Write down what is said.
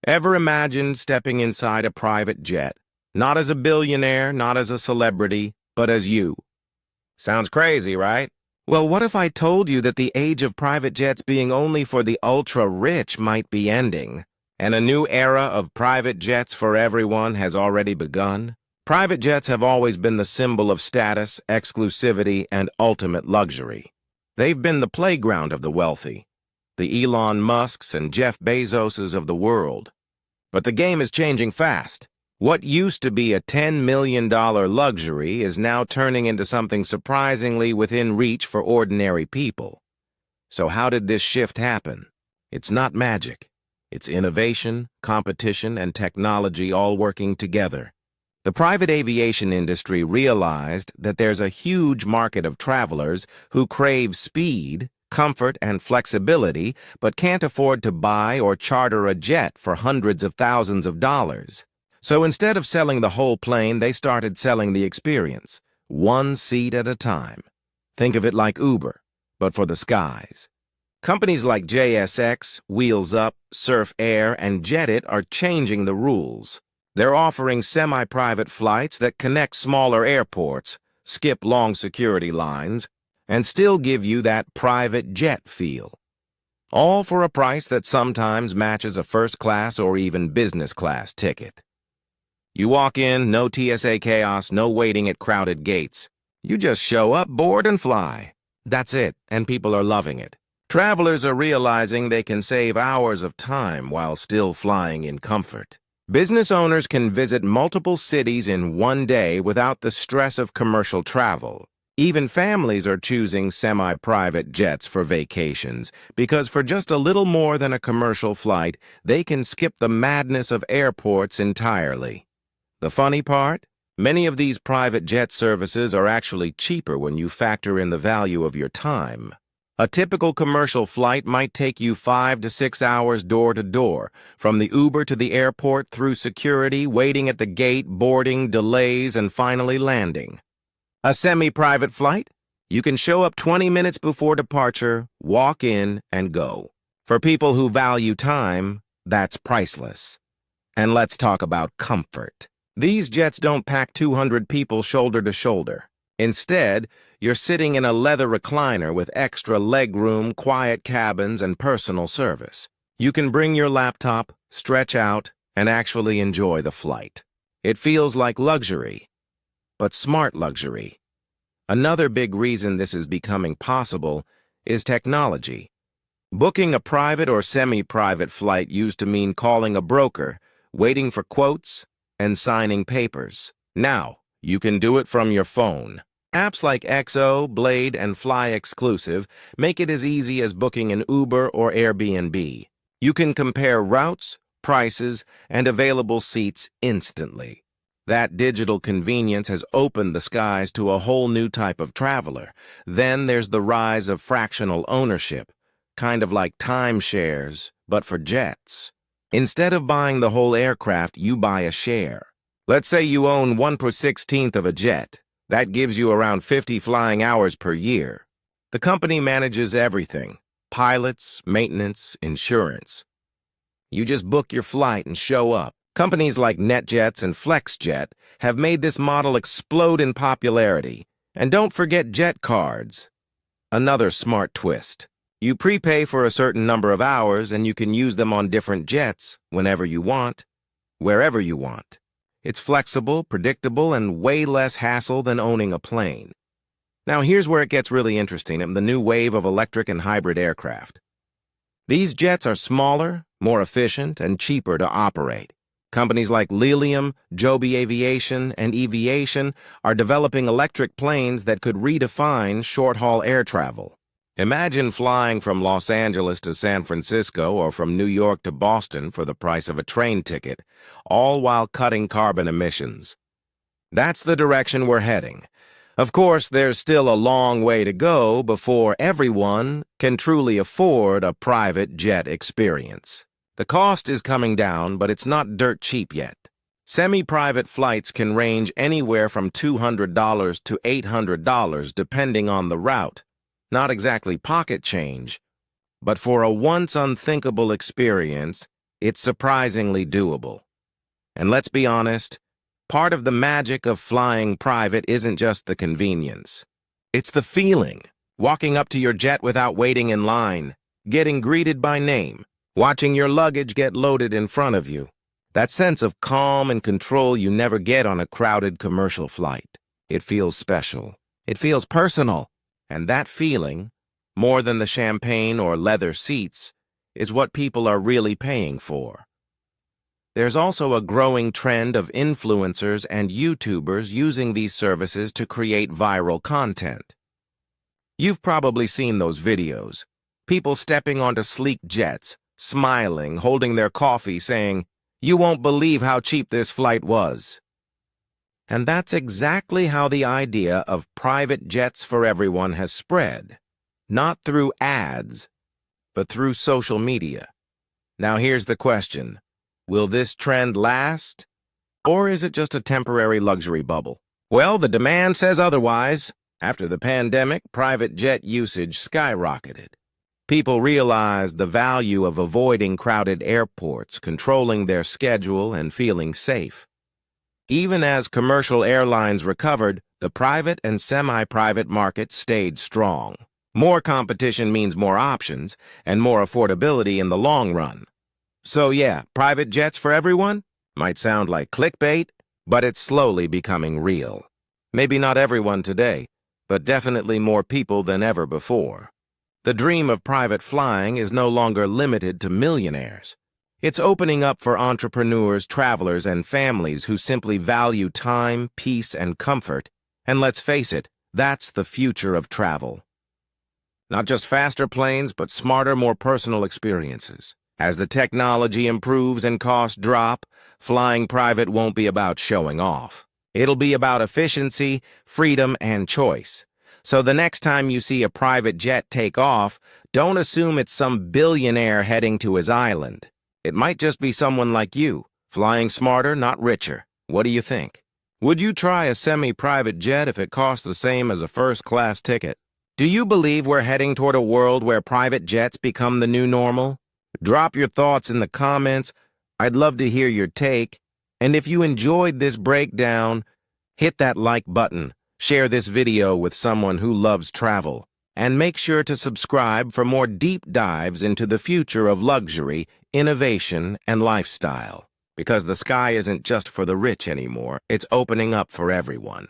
Ever imagined stepping inside a private jet? Not as a billionaire, not as a celebrity, but as you. Sounds crazy, right? Well, what if I told you that the age of private jets being only for the ultra-rich might be ending, and a new era of private jets for everyone has already begun? Private jets have always been the symbol of status, exclusivity, and ultimate luxury. They've been the playground of the wealthy, the Elon Musks and Jeff Bezoses of the world. But the game is changing fast. What used to be a $10 million luxury is now turning into something surprisingly within reach for ordinary people. So how did this shift happen? It's not magic. It's innovation, competition, and technology all working together. The private aviation industry realized that there's a huge market of travelers who crave speed, comfort, and flexibility, but can't afford to buy or charter a jet for hundreds of thousands of dollars. So instead of selling the whole plane, they started selling the experience, one seat at a time. Think of it like Uber, but for the skies. Companies like JSX, Wheels Up, Surf Air, and JetIt are changing the rules. They're offering semi-private flights that connect smaller airports, skip long security lines, and still give you that private jet feel. All for a price that sometimes matches a first-class or even business-class ticket. You walk in, no TSA chaos, no waiting at crowded gates. You just show up, board, and fly. That's it, and people are loving it. Travelers are realizing they can save hours of time while still flying in comfort. Business owners can visit multiple cities in one day without the stress of commercial travel. Even families are choosing semi-private jets for vacations because for just a little more than a commercial flight, they can skip the madness of airports entirely. The funny part? Many of these private jet services are actually cheaper when you factor in the value of your time. A typical commercial flight might take you 5 to 6 hours door to door, from the Uber to the airport through security, waiting at the gate, boarding, delays, and finally landing. A semi-private flight? You can show up 20 minutes before departure, walk in, and go. For people who value time, that's priceless. And let's talk about comfort. These jets don't pack 200 people shoulder to shoulder. Instead, you're sitting in a leather recliner with extra legroom, quiet cabins, and personal service. You can bring your laptop, stretch out, and actually enjoy the flight. It feels like luxury. But smart luxury. Another big reason this is becoming possible is technology. Booking a private or semi-private flight used to mean calling a broker, waiting for quotes, and signing papers. Now, you can do it from your phone. Apps like XO, Blade, and Fly Exclusive make it as easy as booking an Uber or Airbnb. You can compare routes, prices, and available seats instantly. That digital convenience has opened the skies to a whole new type of traveler. Then there's the rise of fractional ownership, kind of like timeshares, but for jets. Instead of buying the whole aircraft, you buy a share. Let's say you own 1/16 of a jet. That gives you around 50 flying hours per year. The company manages everything: pilots, maintenance, insurance. You just book your flight and show up. Companies like NetJets and FlexJet have made this model explode in popularity. And don't forget jet cards. Another smart twist. You prepay for a certain number of hours and you can use them on different jets whenever you want, wherever you want. It's flexible, predictable, and way less hassle than owning a plane. Now here's where it gets really interesting in the new wave of electric and hybrid aircraft. These jets are smaller, more efficient, and cheaper to operate. Companies like Lilium, Joby Aviation, and Eviation are developing electric planes that could redefine short-haul air travel. Imagine flying from Los Angeles to San Francisco or from New York to Boston for the price of a train ticket, all while cutting carbon emissions. That's the direction we're heading. Of course, there's still a long way to go before everyone can truly afford a private jet experience. The cost is coming down, but it's not dirt cheap yet. Semi-private flights can range anywhere from $200 to $800 depending on the route. Not exactly pocket change, but for a once unthinkable experience, It's surprisingly doable. And let's be honest, part of the magic of flying private isn't just the convenience. It's the feeling. Walking up to your jet without waiting in line, getting greeted by name, watching your luggage get loaded in front of you. That sense of calm and control you never get on a crowded commercial flight. It feels special. It feels personal. And that feeling, more than the champagne or leather seats, is what people are really paying for. There's also a growing trend of influencers and YouTubers using these services to create viral content. You've probably seen those videos. People stepping onto sleek jets, smiling, holding their coffee, saying, "You won't believe how cheap this flight was." And that's exactly how the idea of private jets for everyone has spread. Not through ads, but through social media. Now here's the question. Will this trend last? Or is it just a temporary luxury bubble? Well, the demand says otherwise. After the pandemic, private jet usage skyrocketed. People realized the value of avoiding crowded airports, controlling their schedule, and feeling safe. Even as commercial airlines recovered, the private and semi-private market stayed strong. More competition means more options and more affordability in the long run. So yeah, private jets for everyone? Might sound like clickbait, but it's slowly becoming real. Maybe not everyone today, but definitely more people than ever before. The dream of private flying is no longer limited to millionaires. It's opening up for entrepreneurs, travelers, and families who simply value time, peace, and comfort. And let's face it, that's the future of travel. Not just faster planes, but smarter, more personal experiences. As the technology improves and costs drop, flying private won't be about showing off. It'll be about efficiency, freedom, and choice. So the next time you see a private jet take off, don't assume it's some billionaire heading to his island. It might just be someone like you, flying smarter, not richer. What do you think? Would you try a semi-private jet if it cost the same as a first-class ticket? Do you believe we're heading toward a world where private jets become the new normal? Drop your thoughts in the comments. I'd love to hear your take. And if you enjoyed this breakdown, hit that like button, share this video with someone who loves travel, and make sure to subscribe for more deep dives into the future of luxury, innovation, and lifestyle. Because the sky isn't just for the rich anymore, it's opening up for everyone.